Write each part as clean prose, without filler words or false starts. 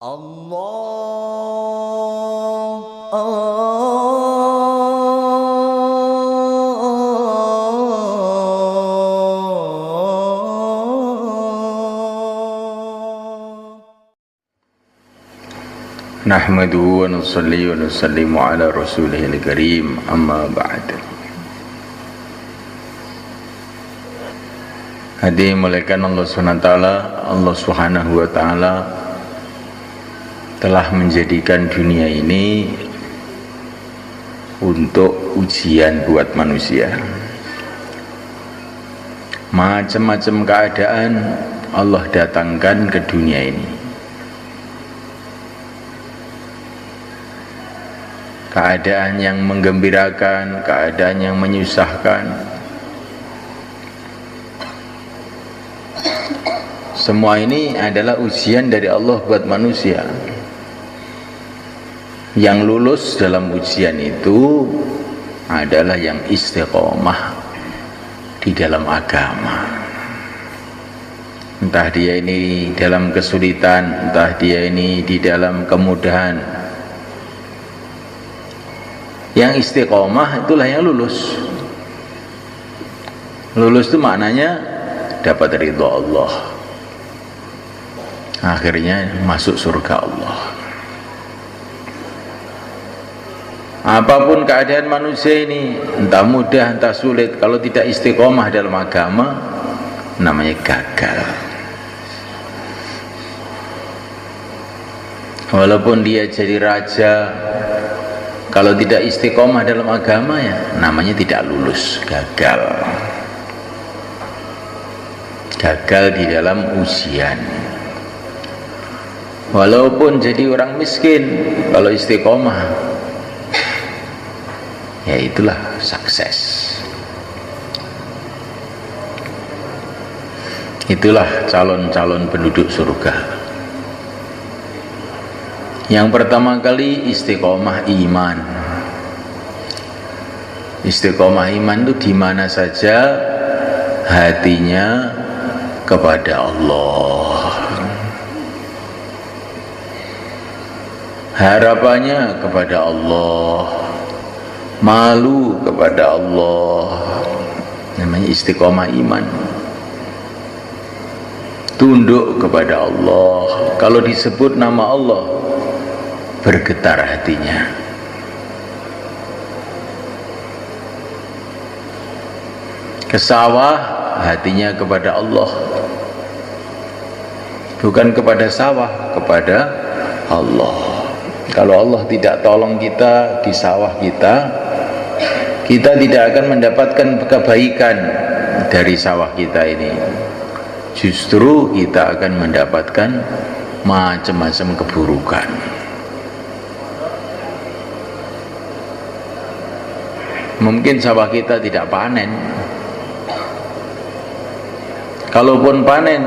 Nahmaduhu wa nusalli wa nusallimu ala rasulihil karim, amma ba'd. Hadirin malaikat Allah SWT, Allah Subhanahu wa ta'ala telah menjadikan dunia ini untuk ujian buat manusia. Macam-macam keadaan Allah datangkan ke dunia ini. Keadaan yang menggembirakan, keadaan yang menyusahkan, semua ini adalah ujian dari Allah buat manusia. Yang lulus dalam ujian itu adalah yang istiqomah di dalam agama. Entah dia ini dalam kesulitan, entah dia ini di dalam kemudahan. Yang istiqomah itulah yang lulus. Lulus itu maknanya dapat ridho Allah, akhirnya masuk surga Allah. Apapun keadaan manusia ini, entah mudah entah sulit, kalau tidak istiqomah dalam agama, namanya gagal. Walaupun dia jadi raja, kalau tidak istiqomah dalam agama, ya namanya tidak lulus, gagal. Gagal di dalam ujian. Walaupun jadi orang miskin, kalau istiqomah, ya itulah sukses. Itulah calon-calon penduduk surga. Yang pertama kali istiqomah iman. Istiqomah iman itu di mana saja hatinya kepada Allah, harapannya kepada Allah, malu kepada Allah, namanya istiqomah iman. Tunduk kepada Allah. Kalau disebut nama Allah, bergetar hatinya. Ke sawah, hatinya kepada Allah, bukan kepada sawah, kepada Allah. Kalau Allah tidak tolong kita di sawah kita, kita tidak akan mendapatkan kebaikan dari sawah kita ini. Justru kita akan mendapatkan macam-macam keburukan. Mungkin sawah kita tidak panen. Kalaupun panen,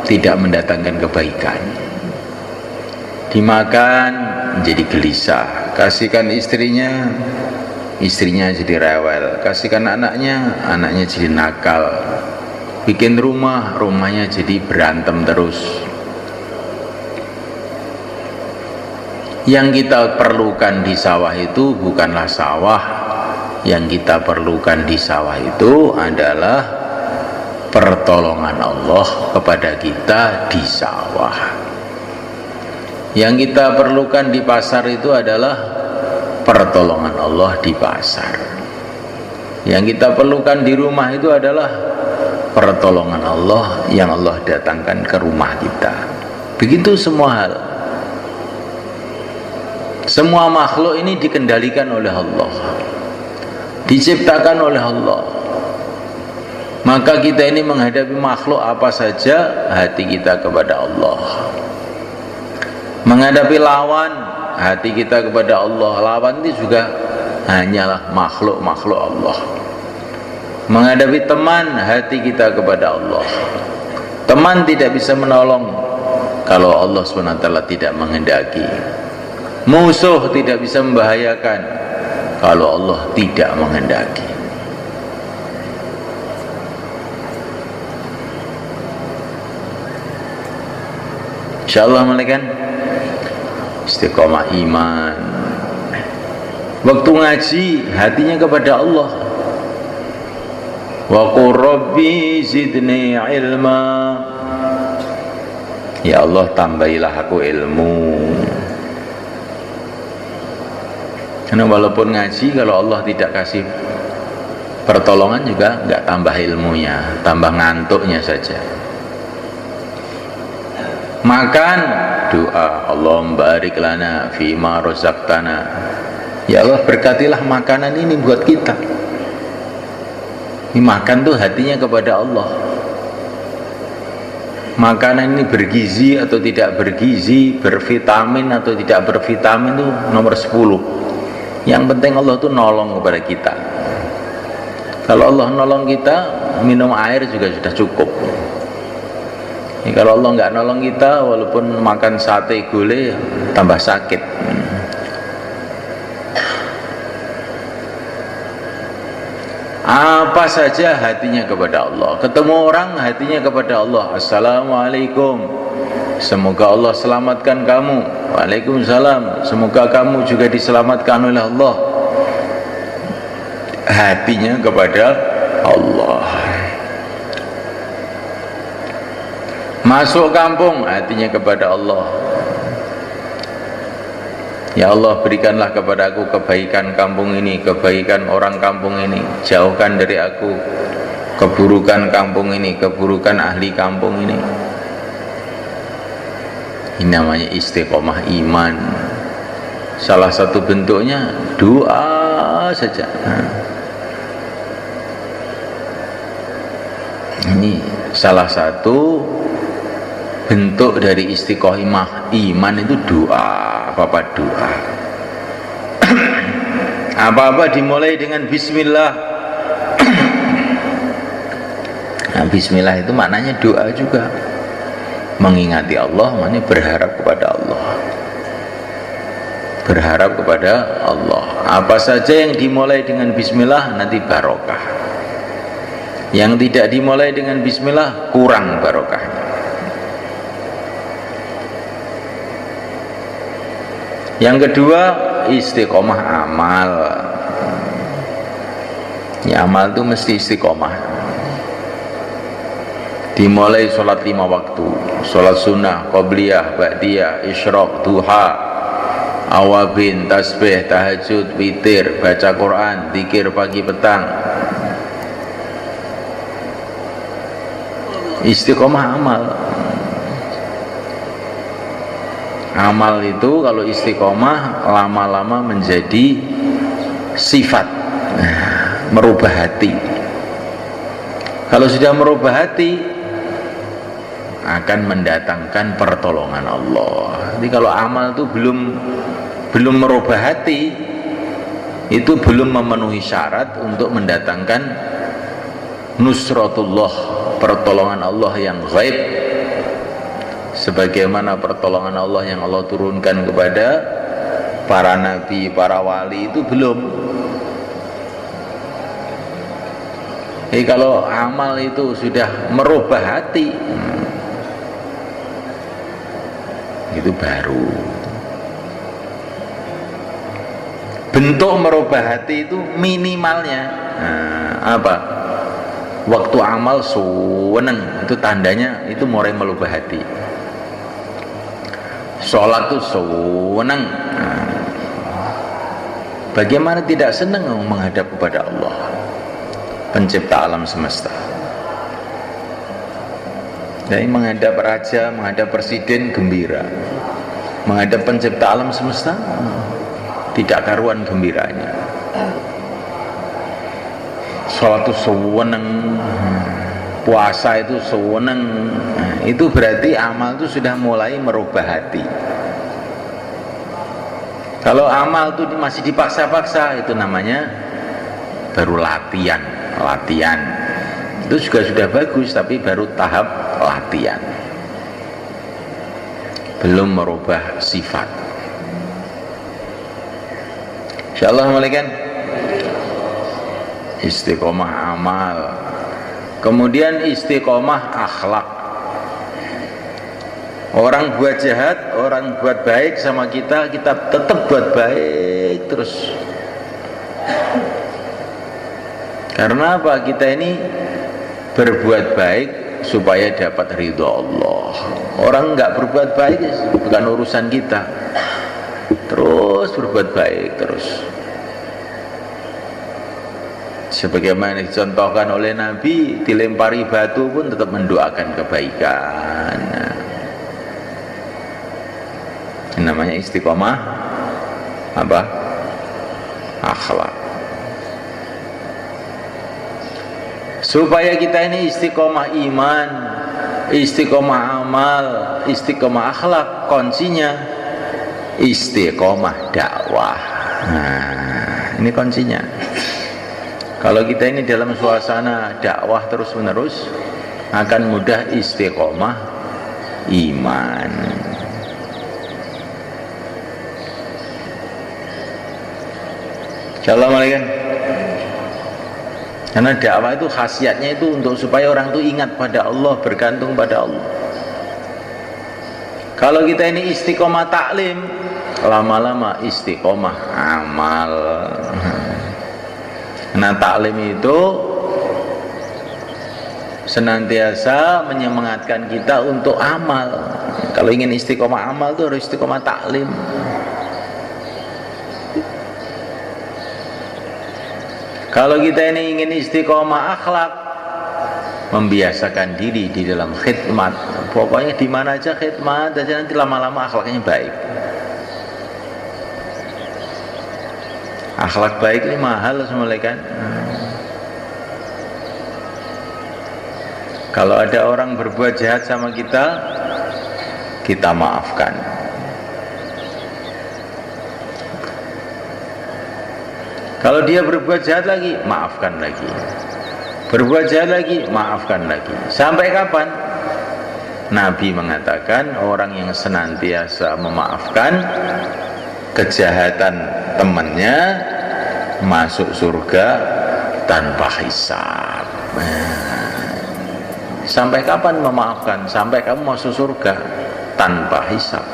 tidak mendatangkan kebaikan. Dimakan menjadi gelisah. Kasihkan istrinya, istrinya jadi rewel. Kasihkan anaknya, anaknya jadi nakal. Bikin rumah, rumahnya jadi berantem terus. Yang kita perlukan di sawah itu bukanlah sawah. Yang kita perlukan di sawah itu adalah pertolongan Allah kepada kita di sawah. Yang kita perlukan di pasar itu adalah pertolongan Allah di pasar. Yang kita perlukan di rumah itu adalah pertolongan Allah yang Allah datangkan ke rumah kita. Begitu semua hal. Semua makhluk ini dikendalikan oleh Allah, diciptakan oleh Allah. Maka kita ini menghadapi makhluk apa saja, hati kita kepada Allah. Menghadapi lawan, hati kita kepada Allah. Lawan itu juga hanyalah makhluk-makhluk Allah. Menghadapi teman, hati kita kepada Allah. Teman tidak bisa menolong kalau Allah SWT tidak menghendaki. Musuh tidak bisa membahayakan kalau Allah tidak menghendaki. Insyaallah malaikat istiqomah iman. Waktu ngaji hatinya kepada Allah. Wa qur rabbi zidni ilma. Ya Allah, tambahilah aku ilmu. Karena walaupun ngaji, kalau Allah tidak kasih pertolongan juga nggak tambah ilmunya, tambah ngantuknya saja. Makan, doa, Allahumma barik lana fima razaqtana. Ya Allah, berkatilah makanan ini buat kita. Ini makan tuh hatinya kepada Allah. Makanan ini bergizi atau tidak bergizi, bervitamin atau tidak bervitamin itu nomor 10. Yang penting Allah tuh nolong kepada kita. Kalau Allah nolong kita, minum air juga sudah cukup. Kalau Allah nggak nolong kita, walaupun makan sate gulai tambah sakit. Apa saja hatinya kepada Allah. Ketemu orang hatinya kepada Allah. Assalamualaikum, semoga Allah selamatkan kamu. Waalaikumsalam, semoga kamu juga diselamatkan oleh Allah. Hatinya kepada Allah. Masuk kampung hatinya kepada Allah. Ya Allah, berikanlah kepada aku kebaikan kampung ini, kebaikan orang kampung ini. Jauhkan dari aku keburukan kampung ini, keburukan ahli kampung ini. Ini namanya istiqomah iman. Salah satu bentuknya doa saja. Ini salah satu bentuk dari istiqomah iman, itu doa. Apa-apa doa. Apa-apa dimulai dengan bismillah. Nah, bismillah itu maknanya doa juga. Mengingati Allah, maknanya berharap kepada Allah. Berharap kepada Allah. Apa saja yang dimulai dengan bismillah nanti barokah. Yang tidak dimulai dengan bismillah kurang barokahnya. Yang kedua, istiqomah amal. Ya, amal itu mesti istiqomah. Dimulai sholat 5 waktu, sholat sunnah, qobliyah, ba'diyah, isyraq, duha, awabin, tasbih, tahajud, witir, baca Quran, zikir pagi petang. Istiqomah amal. Amal itu kalau istiqomah lama-lama menjadi sifat, merubah hati. Kalau sudah merubah hati, akan mendatangkan pertolongan Allah. Jadi kalau amal itu belum merubah hati, itu belum memenuhi syarat untuk mendatangkan nusratullah, pertolongan Allah yang ghaib, sebagaimana pertolongan Allah yang Allah turunkan kepada para nabi, para wali, itu belum. Jadi kalau amal itu sudah merubah hati, itu baru. Bentuk merubah hati itu minimalnya apa? Waktu amal suweneng, itu tandanya itu mulai merubah hati. Sholat itu senang. Bagaimana tidak senang menghadap kepada Allah, pencipta alam semesta. Jadi menghadap raja, menghadap presiden gembira, menghadap pencipta alam semesta tidak karuan gembiranya. Sholat itu senang, puasa itu senang. Itu berarti amal itu sudah mulai merubah hati. Kalau amal itu masih dipaksa-paksa, itu namanya baru latihan. Itu juga sudah bagus, tapi baru tahap latihan, belum merubah sifat. Insyaallah mulaikan istiqomah amal. Kemudian istiqomah akhlak. Orang buat jahat, orang buat baik sama kita, kita tetap buat baik terus. Karena apa? Kita ini berbuat baik supaya dapat ridho Allah. Orang nggak berbuat baik bukan urusan kita. Terus berbuat baik terus. Sebagaimana dicontohkan oleh Nabi, dilempari batu pun tetap mendoakan kebaikan. Namanya istiqomah apa? Akhlak. Supaya kita ini istiqomah iman, istiqomah amal, istiqomah akhlak, kuncinya istiqomah dakwah. Nah, ini kuncinya. Kalau kita ini dalam suasana dakwah terus menerus, akan mudah istiqomah iman. Assalamualaikum. Karena dakwah itu khasiatnya itu untuk supaya orang itu ingat pada Allah, bergantung pada Allah. Kalau kita ini istiqomah taklim, lama-lama istiqomah amal. Nah, taklim itu senantiasa menyemangatkan kita untuk amal. Kalau ingin istiqomah amal itu harus istiqomah taklim. Kalau kita ini ingin istiqomah akhlak, membiasakan diri di dalam khidmat. Pokoknya di mana aja khidmat aja, nanti lama-lama akhlaknya baik. Akhlak baik ini mahal semuanya kan. Kalau ada orang berbuat jahat sama kita, kita maafkan. Kalau dia berbuat jahat lagi, maafkan lagi. Berbuat jahat lagi, maafkan lagi. Sampai kapan? Nabi mengatakan orang yang senantiasa memaafkan kejahatan temannya masuk surga tanpa hisab. Sampai kapan memaafkan? Sampai kamu masuk surga tanpa hisab.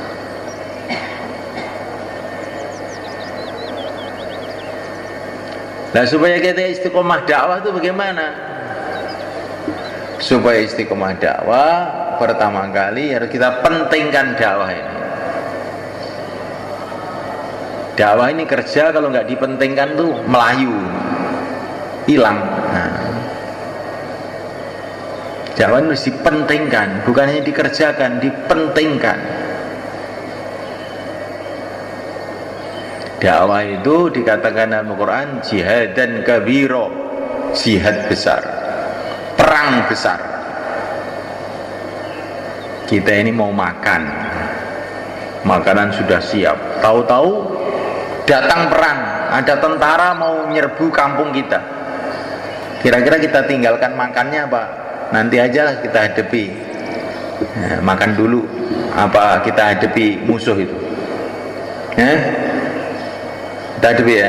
Nah, supaya kita istiqomah dakwah itu bagaimana? Supaya istiqomah dakwah, pertama kali harus kita pentingkan dakwah ini. Dakwah ini kerja kalau nggak dipentingkan tuh melayu, hilang. Nah, dakwah ini harus dipentingkan, bukan hanya dikerjakan, dipentingkan. Dakwah itu dikatakan dalam Al-Quran jihad dan kabiro, jihad besar, perang besar. Kita ini mau makan, makanan sudah siap, tahu-tahu datang perang, ada tentara mau nyerbu kampung kita. Kira-kira kita tinggalkan makannya apa? Nanti aja kita hadapi. Nah, makan dulu apa kita hadapi musuh itu? Kita hadapi ya.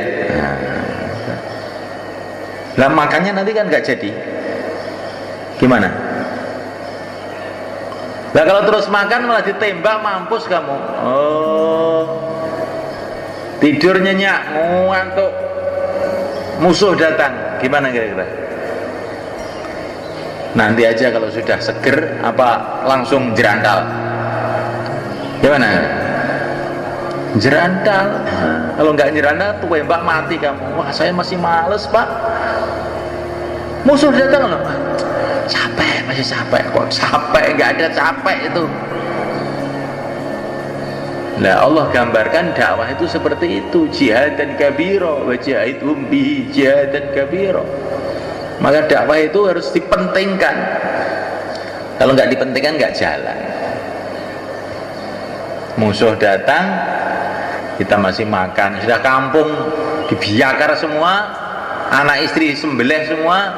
Lah makannya nanti kan nggak jadi. Gimana? Nah kalau terus makan malah ditembak, mampus kamu. Oh, tidur nyenyak, ngantuk, musuh datang, gimana kira-kira? Nanti aja kalau sudah seger, apa langsung jerandal? Gimana? Jerandal. Kalau nggak jerandal, tuh mbak mati kamu. Wah, saya masih males pak. Musuh datang loh. Capek, masih capek. Kok capek? Nggak ada capek itu. Nah, Allah gambarkan dakwah itu seperti itu, jihad dan kabiro, wa jahidhum bihi jihad dan kabiro. Maka dakwah itu harus dipentingkan. Kalau nggak dipentingkan nggak jalan. Musuh datang, kita masih makan, sudah kampung dibiakar semua, anak istri sembelih semua,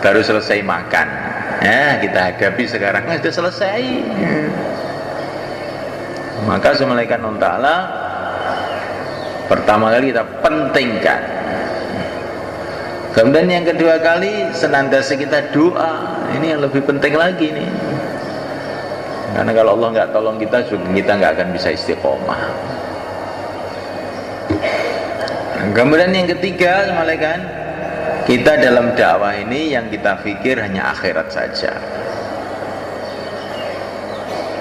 baru selesai makan. Ya, kita hadapi sekarang sudah selesai. Maka semalakan Allah Ta'ala pertama kali kita pentingkan. Kemudian yang kedua kali senantiasa kita doa. Ini yang lebih penting lagi nih. Karena kalau Allah nggak tolong kita nggak akan bisa istiqomah. Kemudian yang ketiga, malaikat, kita dalam dakwah ini yang kita pikir hanya akhirat saja.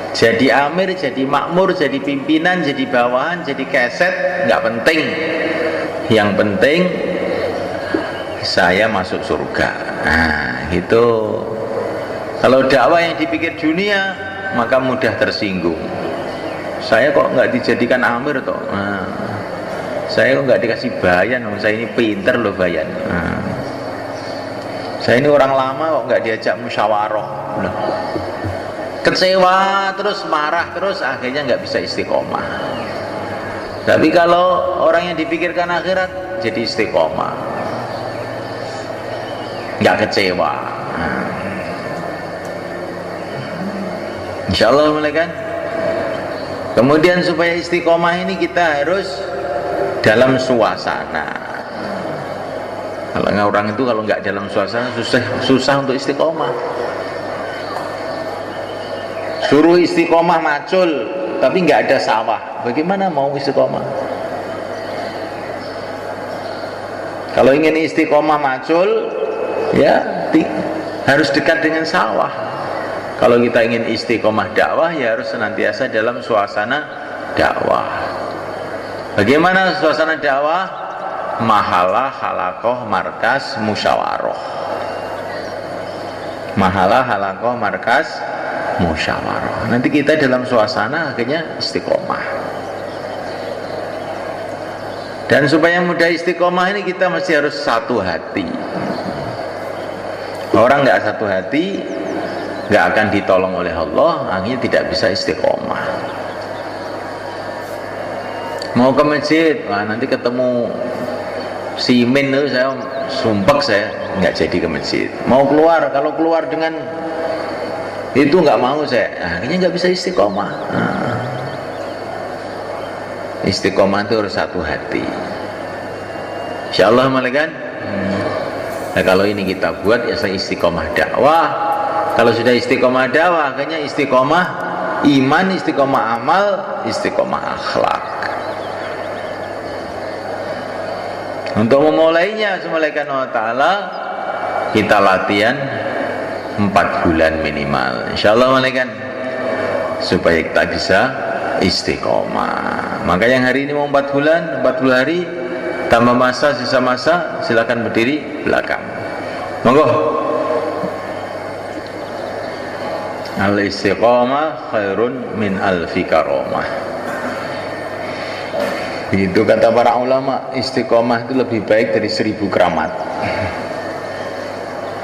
Jadi amir, jadi makmur, jadi pimpinan, jadi bawahan, jadi keset, nggak penting. Yang penting saya masuk surga. Nah, gitu. Kalau dakwah yang dipikir dunia, maka mudah tersinggung. Saya kok nggak dijadikan amir toh? Nah, saya kok nggak dikasih bayan? Saya ini pinter loh bayan. Nah, saya ini orang lama kok nggak diajak musyawarah. Nah, kecewa terus, marah terus, akhirnya nggak bisa istiqomah. Tapi kalau orang yang dipikirkan akhirat, jadi istiqomah, nggak kecewa. Nah, insya Allah, malaikat. Kemudian supaya istiqomah ini kita harus dalam suasana. Kalau orang itu kalau nggak dalam suasana susah untuk istiqomah. Suruh istiqomah macul, tapi nggak ada sawah, bagaimana mau istiqomah? Kalau ingin istiqomah macul, ya harus dekat dengan sawah. Kalau kita ingin istiqomah dakwah, ya harus senantiasa dalam suasana dakwah. Bagaimana suasana dakwah? Mahalah, halakoh, markas, musyawaroh. Mahalah, halakoh, markas, musyawarah. Nanti kita dalam suasana akhirnya istiqomah. Dan supaya mudah istiqomah ini kita mesti harus satu hati. Orang nggak satu hati nggak akan ditolong oleh Allah, akhirnya tidak bisa istiqomah. Mau ke masjid, wah nanti ketemu simin itu saya sumpek, saya nggak jadi ke masjid. Mau keluar, kalau keluar dengan itu nggak mau saya, akhirnya nggak bisa istiqomah. Nah, istiqomah itu harus satu hati. Insya Allah, malaikat. Nah, kalau ini kita buat, ya saya istiqomah dakwah. Kalau sudah istiqomah dakwah, akhirnya istiqomah iman, istiqomah amal, istiqomah akhlak. Untuk memulainya, malaikat Allah, kita latihan 4 bulan minimal, insya Allah, malaikat, supaya kita bisa istiqomah. Maka yang hari ini mau 4 bulan, 40 hari, tambah masa, sisa masa, silakan berdiri belakang. Monggo. Al-istiqomah khairun min alfi karomah. Begitu kata para ulama, istiqomah itu lebih baik dari 1000 keramat.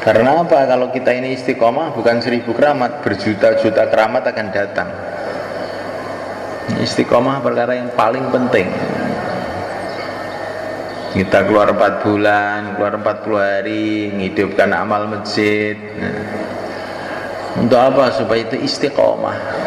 Karena apa? Kalau kita ini istiqomah bukan 1000 keramat, berjuta-juta keramat akan datang. Istiqomah perkara yang paling penting. Kita keluar 4 bulan, keluar 40 hari, menghidupkan amal masjid. Untuk apa? Supaya itu istiqomah.